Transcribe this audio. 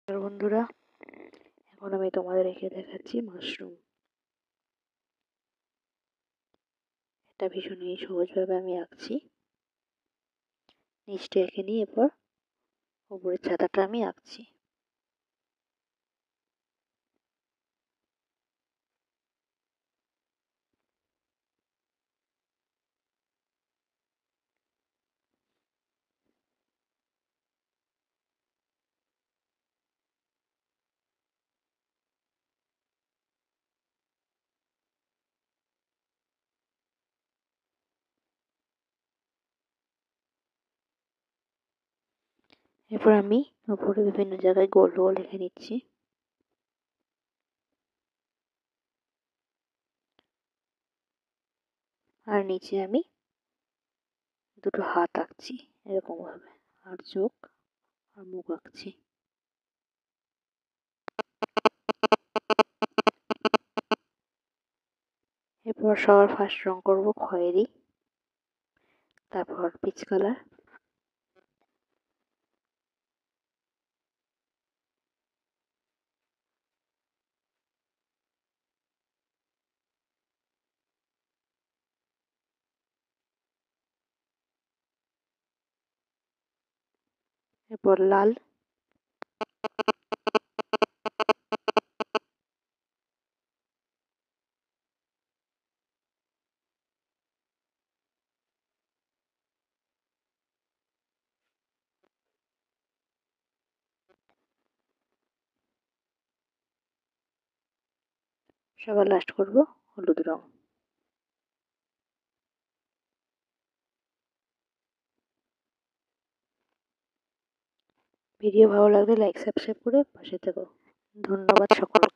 বন্ধুরা, এখন আমি তোমাদেরকে দেখাচ্ছি মাশরুম। এটা ভীষণই সহজভাবে আমি আঁকছি। নিচটা এঁকে নিয়ে এরপর উপরের ছাতাটা আমি আঁকছি। এরপর আমি উপরে বিভিন্ন জায়গায় গোল গোল লিখে নিচ্ছি। আর নিচে আমি দুটো হাত আঁকছি এরকম ভাবে, আর চোখ আর মুখ আঁকছি। এরপর সবার ফার্স্ট রং করব খয়েরি, তারপর পিচ কালার, এরপর লাল, সবার লাস্ট করব হলুদ রং। ভিডিও ভালো লাগলে লাইক সাবস্ক্রাইব করে পাশে থেকো। ধন্যবাদ সকলকে।